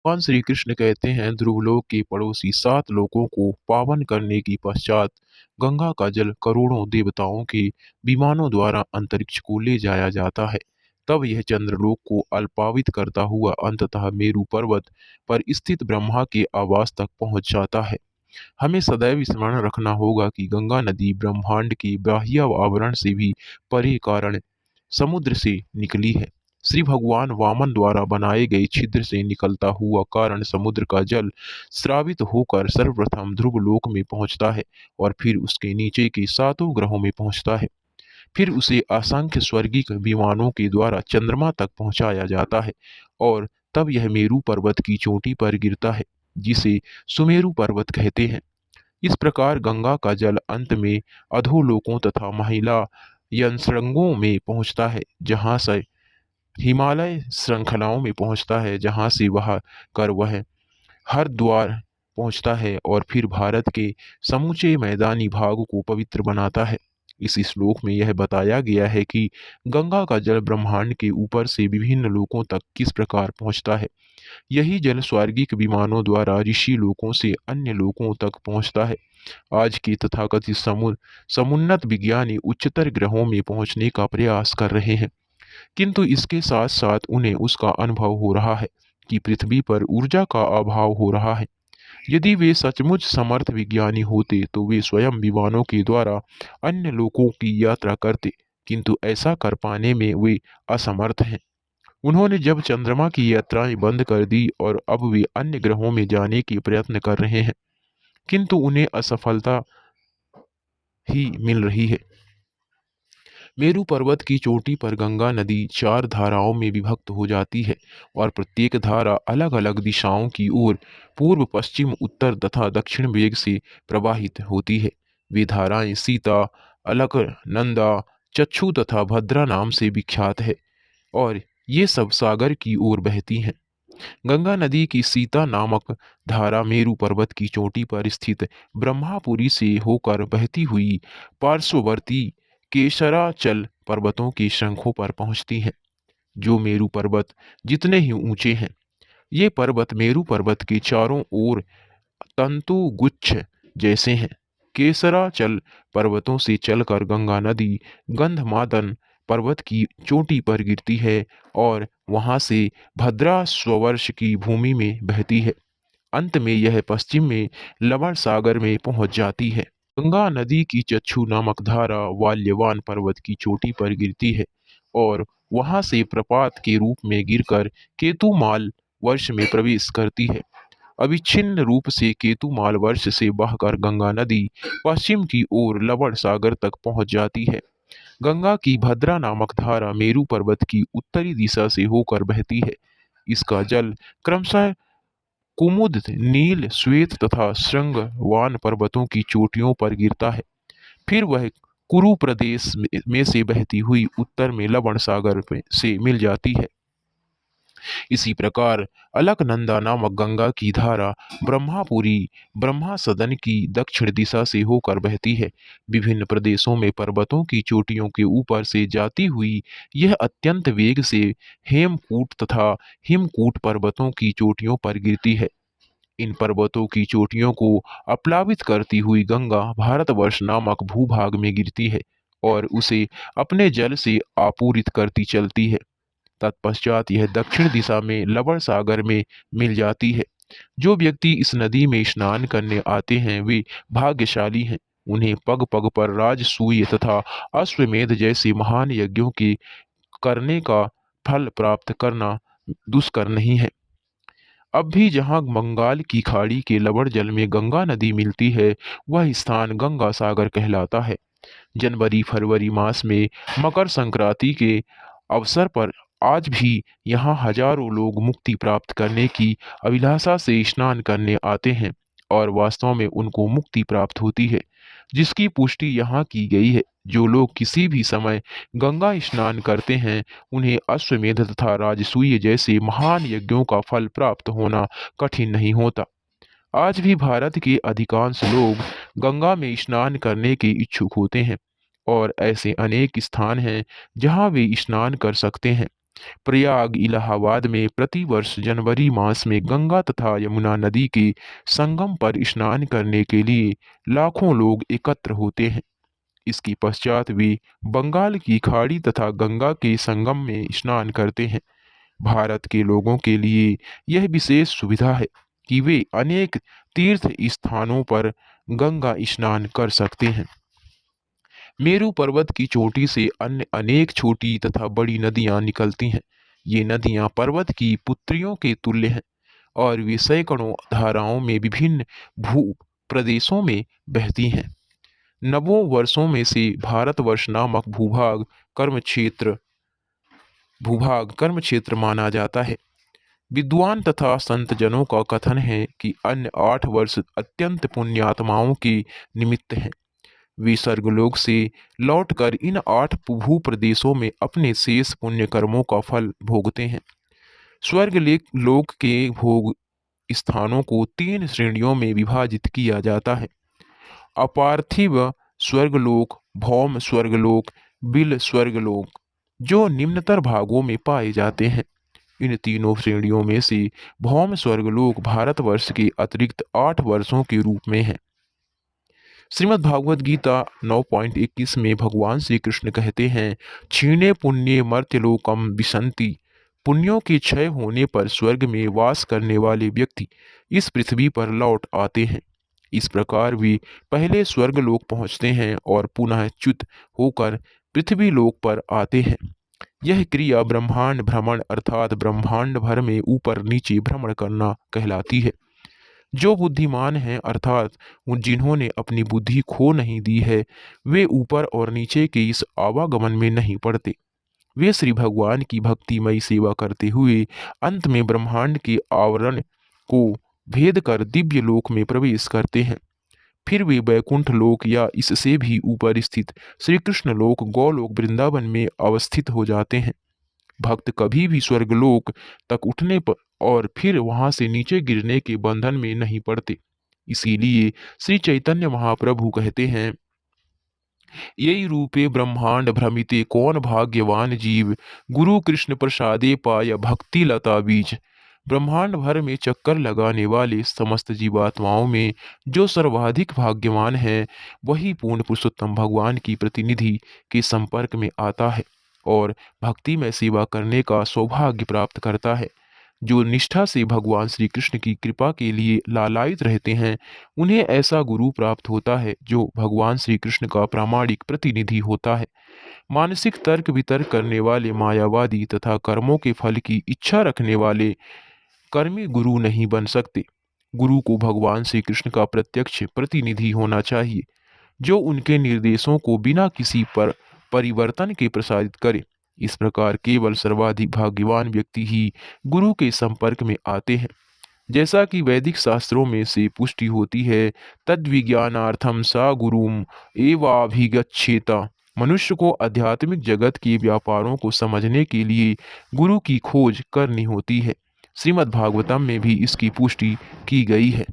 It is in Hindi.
भगवान श्री कृष्ण कहते हैं, ध्रुवलोक के पड़ोसी 7 लोकों को पावन करने की पश्चात गंगा का जल करोड़ों देवताओं के विमानों द्वारा अंतरिक्ष को ले जाया जाता है। तब यह चंद्रलोक को अल्पावित करता हुआ अंततः मेरु पर्वत पर स्थित ब्रह्मा के आवास तक पहुंच जाता है। हमें सदैव स्मरण रखना होगा कि गंगा नदी ब्रह्मांड के बाह्य आवरण से भी परे कारण समुद्र से निकली है। श्री भगवान वामन द्वारा बनाए गए छिद्र से निकलता हुआ कारण समुद्र का जल स्रावित होकर सर्वप्रथम ध्रुव लोक में पहुंचता है और फिर उसके नीचे के 7 ग्रहों में पहुंचता है। फिर उसे असंख्य स्वर्गीय विमानों के द्वारा चंद्रमा तक पहुंचाया जाता है और तब यह मेरु पर्वत की चोटी पर गिरता है, जिसे सुमेरु पर्वत कहते हैं। इस प्रकार गंगा का जल अंत में अधोलोकों तथा महिला यंत्रंगों में पहुंचता है, जहां से हिमालय श्रृंखलाओं में पहुंचता है, जहां से वह हरिद्वार पहुंचता है और फिर भारत के समूचे मैदानी भाग को पवित्र बनाता है। इस श्लोक में यह बताया गया है कि गंगा का जल ब्रह्मांड के ऊपर से विभिन्न लोकों तक किस प्रकार पहुंचता है। यही जल स्वर्गिक विमानों द्वारा ऋषि लोकों से अन्य लोकों तक पहुंचता है। आज के तथाकथित समुन्नत विज्ञानी उच्चतर ग्रहों में पहुंचने का प्रयास कर रहे हैं, किंतु इसके साथ साथ उन्हें उसका अनुभव हो रहा है कि पृथ्वी पर ऊर्जा का अभाव हो रहा है। यदि वे सचमुच समर्थ विज्ञानी होते तो वे स्वयं विमानों के द्वारा अन्य लोकों की यात्रा करते, किंतु ऐसा कर पाने में वे असमर्थ हैं। उन्होंने जब चंद्रमा की यात्राएं बंद कर दी और अब वे अन्य ग्रहों में जाने की प्रयत्न कर रहे हैं, किंतु उन्हें असफलता ही मिल रही है। मेरु पर्वत की चोटी पर गंगा नदी 4 धाराओं में विभक्त हो जाती है और प्रत्येक धारा अलग अलग दिशाओं की ओर पूर्व पश्चिम उत्तर तथा दक्षिण वेग से प्रवाहित होती है। वे धाराएं सीता, अलकनंदा, चक्षु तथा भद्रा नाम से विख्यात है और ये सब सागर की ओर बहती हैं। गंगा नदी की सीता नामक धारा मेरु पर्वत की चोटी पर स्थित ब्रह्मापुरी से होकर बहती हुई पार्श्ववर्ती केसराचल पर्वतों के शंखों पर पहुंचती है, जो मेरु पर्वत जितने ही ऊंचे हैं। ये पर्वत मेरु पर्वत के चारों ओर तंतु गुच्छ जैसे हैं। केसराचल पर्वतों से चलकर गंगा नदी गंधमादन पर्वत की चोटी पर गिरती है और वहां से भद्रा स्ववर्ष की भूमि में बहती है। अंत में यह पश्चिम में लवण सागर में पहुंच जाती है। गंगा नदी की चक्षु नामक धारा वाल्यवान पर्वत की चोटी पर गिरती है और वहां से प्रपात के रूप में गिरकर केतुमाल वर्ष में प्रवेश करती है। अविच्छिन्न रूप से केतुमाल वर्ष से बहकर गंगा नदी पश्चिम की ओर लवण सागर तक पहुंच जाती है। गंगा की भद्रा नामक धारा मेरु पर्वत की उत्तरी दिशा से होकर बहती है। इसका जल क्रमशः कुमुद, नील, श्वेत तथा श्रृंगवान पर्वतों की चोटियों पर गिरता है। फिर वह कुरु प्रदेश में से बहती हुई उत्तर में लवण सागर से मिल जाती है। इसी प्रकार अलकनंदा नामक गंगा की धारा ब्रह्मापुरी ब्रह्मा सदन की दक्षिण दिशा से होकर बहती है। विभिन्न प्रदेशों में पर्वतों की चोटियों के ऊपर से जाती हुई यह अत्यंत वेग से हेमकूट तथा हिमकूट पर्वतों की चोटियों पर गिरती है। इन पर्वतों की चोटियों को अप्लावित करती हुई गंगा भारतवर्ष नामक भूभाग में गिरती है और उसे अपने जल से आपूरित करती चलती है। तत्पश्चात यह दक्षिण दिशा में लवण सागर में मिल जाती है। जो व्यक्ति इस नदी में स्नान करने आते हैं वे भाग्यशाली हैं। उन्हें पग पग पर राजसूय तथा अश्वमेध जैसे महान यज्ञों के करने का फल प्राप्त करना दुष्कर नहीं है। अब भी जहाँ बंगाल की खाड़ी के लवण जल में गंगा नदी मिलती है, वह स्थान गंगा सागर कहलाता है। जनवरी फरवरी मास में मकर संक्रांति के अवसर पर आज भी यहाँ हजारों लोग मुक्ति प्राप्त करने की अभिलाषा से स्नान करने आते हैं और वास्तव में उनको मुक्ति प्राप्त होती है, जिसकी पुष्टि यहाँ की गई है। जो लोग किसी भी समय गंगा स्नान करते हैं उन्हें अश्वमेध तथा राजसूय जैसे महान यज्ञों का फल प्राप्त होना कठिन नहीं होता। आज भी भारत के अधिकांश लोग गंगा में स्नान करने के इच्छुक होते हैं और ऐसे अनेक स्थान हैं जहां वे स्नान कर सकते हैं। प्रयाग, इलाहाबाद में प्रतिवर्ष जनवरी मास में गंगा तथा यमुना नदी के संगम पर स्नान करने के लिए लाखों लोग एकत्र होते हैं। इसके पश्चात वे बंगाल की खाड़ी तथा गंगा के संगम में स्नान करते हैं। भारत के लोगों के लिए यह विशेष सुविधा है कि वे अनेक तीर्थ स्थानों पर गंगा स्नान कर सकते हैं। मेरू पर्वत की चोटी से अन्य अनेक छोटी तथा बड़ी नदियां निकलती हैं। ये नदियां पर्वत की पुत्रियों के तुल्य हैं और वे सैकड़ों धाराओं में विभिन्न भू प्रदेशों में बहती हैं। नवों वर्षों में से भारतवर्ष नामक भूभाग कर्म क्षेत्र माना जाता है। विद्वान तथा संत जनों का कथन है कि अन्य 8 वर्ष अत्यंत पुण्यात्माओं के निमित्त हैं। वे स्वर्गलोक से लौटकर इन 8 भू प्रदेशों में अपने शेष पुण्य कर्मों का फल भोगते हैं। लोक के भोग स्थानों को 3 श्रेणियों में विभाजित किया जाता है। अपार्थिव स्वर्गलोक, भौम स्वर्गलोक, बिल स्वर्गलोक, जो निम्नतर भागों में पाए जाते हैं। इन तीनों श्रेणियों में से भौम स्वर्गलोक भारतवर्ष के अतिरिक्त 8 वर्षों के रूप में है। श्रीमद् भागवत गीता 9.21 में भगवान श्री कृष्ण कहते हैं, क्षीणे पुण्ये मर्त्यलोकम विशन्ति। पुण्यों के क्षय होने पर स्वर्ग में वास करने वाले व्यक्ति इस पृथ्वी पर लौट आते हैं। इस प्रकार वे पहले स्वर्गलोक पहुंचते हैं और पुनः च्युत होकर पृथ्वी लोक पर आते हैं। यह क्रिया ब्रह्मांड भ्रमण अर्थात ब्रह्मांड भर में ऊपर नीचे भ्रमण करना कहलाती है। जो बुद्धिमान हैं अर्थात उन जिन्होंने अपनी बुद्धि खो नहीं दी है, वे ऊपर और नीचे के इस आवागमन में नहीं पड़ते। वे श्री भगवान की भक्तिमयी सेवा करते हुए अंत में ब्रह्मांड के आवरण को भेद कर दिव्य लोक में प्रवेश करते हैं। फिर वे वैकुंठ लोक या इससे भी ऊपर स्थित श्री कृष्ण लोक गौलोक वृंदावन में अवस्थित हो जाते हैं। भक्त कभी भी स्वर्गलोक तक उठने पर और फिर वहां से नीचे गिरने के बंधन में नहीं पड़ते। इसीलिए श्री चैतन्य महाप्रभु कहते हैं, यही रूपे ब्रह्मांड भ्रमिते कौन भाग्यवान जीव, गुरु कृष्ण प्रसादे पाय भक्ति लता बीज। ब्रह्मांड भर में चक्कर लगाने वाले समस्त जीवात्माओं में जो सर्वाधिक भाग्यवान है, वही पूर्ण पुरुषोत्तम भगवान की प्रतिनिधि के संपर्क में आता है और भक्ति में सेवा करने का सौभाग्य प्राप्त करता है। जो निष्ठा से भगवान श्री कृष्ण की कृपा के लिए लालायित रहते हैं, उन्हें ऐसा गुरु प्राप्त होता है जो भगवान श्री कृष्ण का प्रामाणिक प्रतिनिधि होता है। मानसिक तर्क वितर्क करने वाले मायावादी तथा कर्मों के फल की इच्छा रखने वाले कर्मी गुरु नहीं बन सकते। गुरु को भगवान श्री कृष्ण का प्रत्यक्ष प्रतिनिधि होना चाहिए, जो उनके निर्देशों को बिना किसी पर परिवर्तन के प्रसारित करे। इस प्रकार केवल सर्वाधिक भाग्यवान व्यक्ति ही गुरु के संपर्क में आते हैं। जैसा कि वैदिक शास्त्रों में से पुष्टि होती है, तद विज्ञानार्थम सा गुरुम एवाभिगच्छेता। मनुष्य को आध्यात्मिक जगत के व्यापारों को समझने के लिए गुरु की खोज करनी होती है। श्रीमद् भागवतम में भी इसकी पुष्टि की गई है।